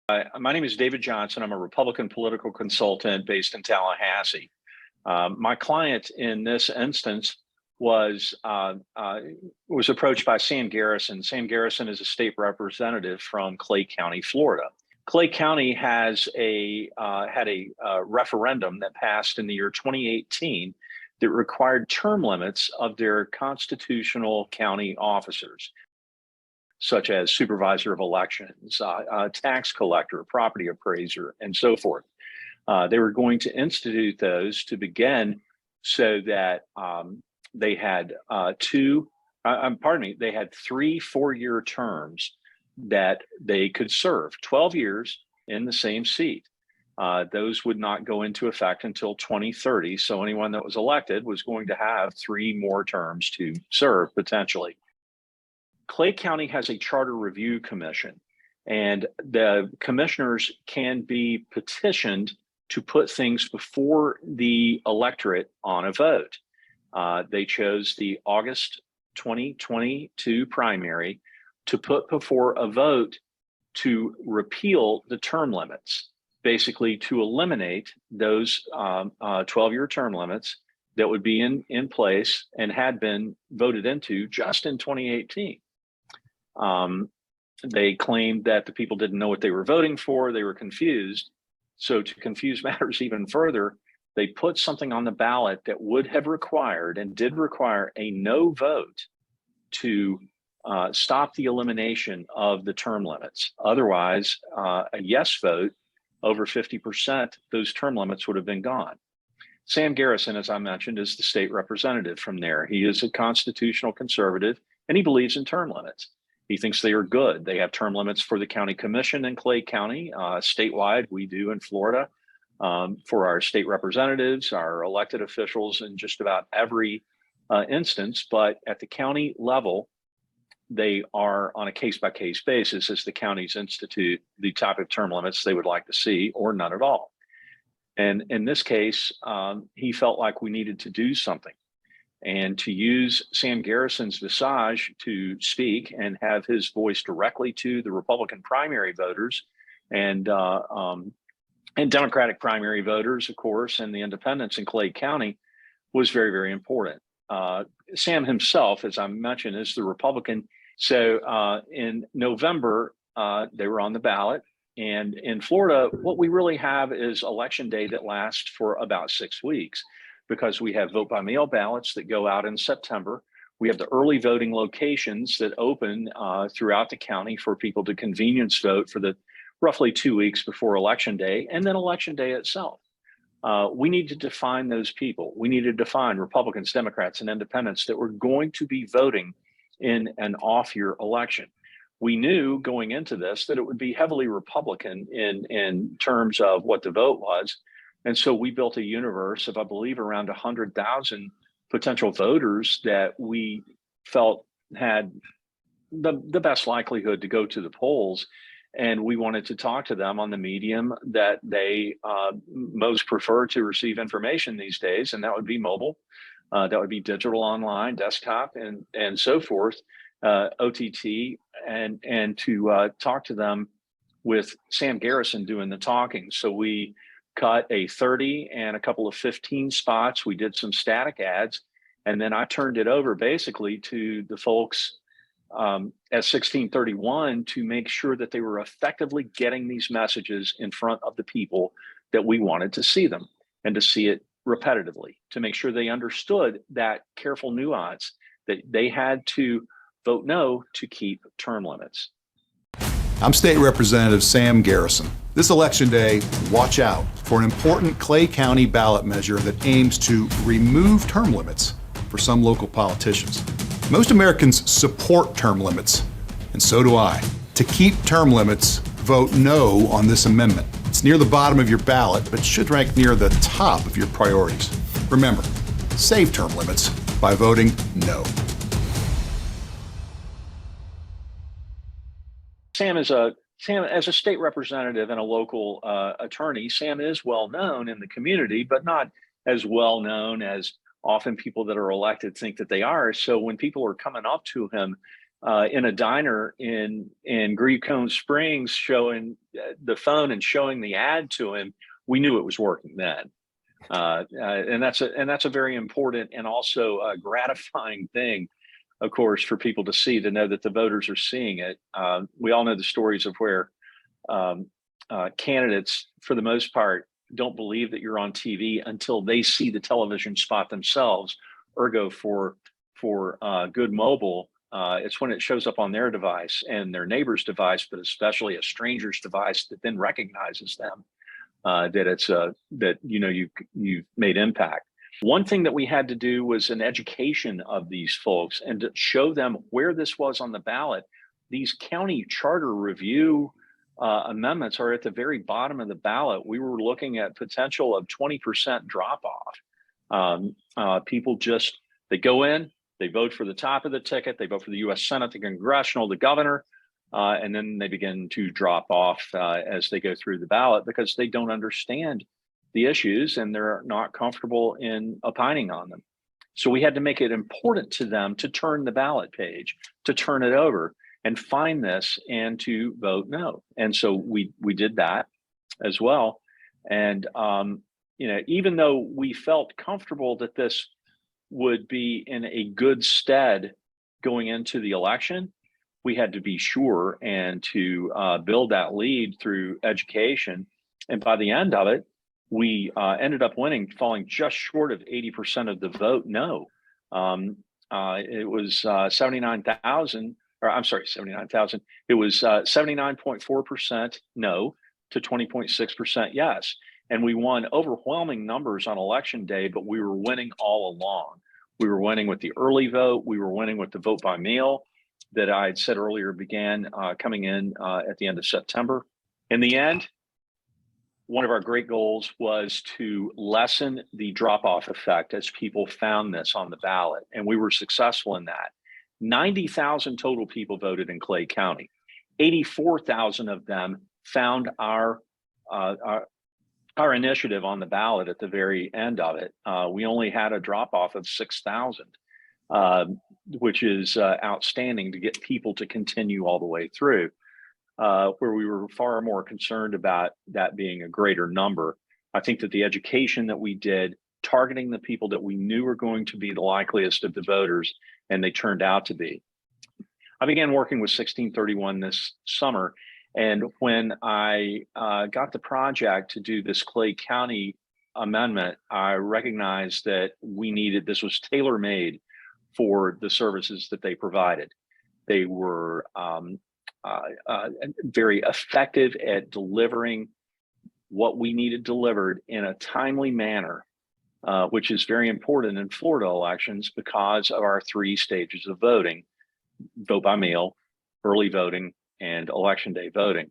My name is David Johnson. I'm a Republican political consultant based in Tallahassee. My client in this instance was approached by Sam Garrison. Sam Garrison is a state representative from Clay County, Florida. Clay County has had a referendum that passed in the year 2018 that required term limits of their constitutional county officers, such as supervisor of elections, tax collector, property appraiser, and so forth. They were going to institute those to begin so that they had they had 3 4-year terms that they could serve, 12 years in the same seat. Those would not go into effect until 2030. So anyone that was elected was going to have 3 more terms to serve potentially. Clay County has a charter review commission, and the commissioners can be petitioned to put things before the electorate on a vote. They chose the August 2022 primary to put before a vote to repeal the term limits, basically to eliminate those 12-year term limits that would be in place and had been voted into just in 2018. They claimed that the people didn't know what they were voting for. They were confused. So to confuse matters even further, they put something on the ballot that would have required and did require a no vote to stop the elimination of the term limits. Otherwise, a yes vote over 50%, those term limits would have been gone. Sam Garrison, as I mentioned, is the state representative from there. He is a constitutional conservative, and he believes in term limits. He thinks they are good. They have term limits for the county commission in Clay County. Statewide, we do in Florida for our state representatives, our elected officials in just about every instance. But at the county level, they are on a case-by-case basis as the counties institute the type of term limits they would like to see, or none at all. And in this case, he felt like we needed to do something. And to use Sam Garrison's visage to speak and have his voice directly to the Republican primary voters and Democratic primary voters, of course, and the independents in Clay County was very, very important. Sam himself, as I mentioned, is the Republican. So in November, they were on the ballot. And in Florida, what we really have is election day that lasts for about 6 weeks, because we have vote by mail ballots that go out in September. We have the early voting locations that open throughout the county for people to convenience vote for the roughly 2 weeks before election day, and then election day itself. We need to define those people. We need to define Republicans, Democrats, and independents that were going to be voting in an off-year election. We knew going into this that it would be heavily Republican in terms of what the vote was. And so we built a universe of, I believe, around 100,000 potential voters that we felt had the best likelihood to go to the polls. And we wanted to talk to them on the medium that they most prefer to receive information these days, and that would be mobile. That would be digital, online, desktop, and so forth, OTT, and to talk to them with Sam Garrison doing the talking. So we cut a 30 and a couple of 15 spots. We did some static ads, and then I turned it over basically to the folks at 1631 to make sure that they were effectively getting these messages in front of the people that we wanted to see them, and to see it repetitively, to make sure they understood that careful nuance that they had to vote no to keep term limits. I'm State Representative Sam Garrison. This election day, watch out for an important Clay County ballot measure that aims to remove term limits for some local politicians. Most Americans support term limits, and so do I. To keep term limits, vote no on this amendment. It's near the bottom of your ballot, but should rank near the top of your priorities. Remember, save term limits by voting no. Sam, as a state representative and a local attorney, Sam is well known in the community, but not as well known as often people that are elected think that they are. So when people are coming up to him in a diner in Green Springs, showing the phone and showing the ad to him, we knew it was working then. And that's a very important and also a gratifying thing, of course, for people to see, to know that the voters are seeing it. We all know the stories of where candidates, for the most part, don't believe that you're on TV until they see the television spot themselves. Ergo, for Good Mobile, it's when it shows up on their device and their neighbor's device, but especially a stranger's device that then recognizes them, that it's that you've made impact. One thing that we had to do was an education of these folks and to show them where this was on the ballot. These county charter review amendments are at the very bottom of the ballot. We were looking at potential of 20% drop off. People just, they go in, they vote for the top of the ticket, they vote for the U.S. Senate, the congressional, the governor, and then they begin to drop off as they go through the ballot because they don't understand the issues and they're not comfortable in opining on them. So we had to make it important to them to turn the ballot page, to turn it over and find this and to vote no. And so we did that as well. And even though we felt comfortable that this would be in a good stead going into the election, we had to be sure and to build that lead through education. And by the end of it, we ended up winning, falling just short of 80% of the vote no. It was 79,000. Or I'm sorry, 79,000. It was 79.4% no to 20.6% yes. And we won overwhelming numbers on election day, but we were winning all along. We were winning with the early vote. We were winning with the vote by mail that I had said earlier began coming in at the end of September. In the end, one of our great goals was to lessen the drop-off effect as people found this on the ballot. And we were successful in that. 90,000 total people voted in Clay County. 84,000 of them found our initiative on the ballot at the very end of it. We only had a drop off of 6,000, which is outstanding to get people to continue all the way through, where we were far more concerned about that being a greater number. I think that the education that we did, targeting the people that we knew were going to be the likeliest of the voters, and they turned out to be. I began working with 1631 this summer, and when I got the project to do this Clay County amendment, I recognized that this was tailor-made for the services that they provided. They were very effective at delivering what we needed delivered in a timely manner, which is very important in Florida elections because of our 3 stages of voting: vote by mail, early voting, and election day voting.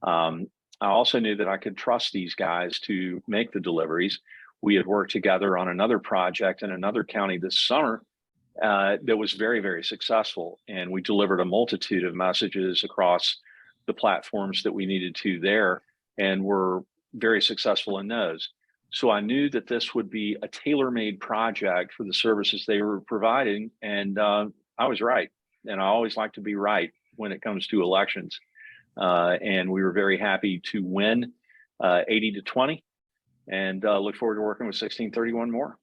I also knew that I could trust these guys to make the deliveries. We had worked together on another project in another county this summer that was very, very successful. And we delivered a multitude of messages across the platforms that we needed to there, and were very successful in those. So I knew that this would be a tailor-made project for the services they were providing. And I was right. And I always like to be right when it comes to elections. And we were very happy to win 80-20, and look forward to working with 1631 more.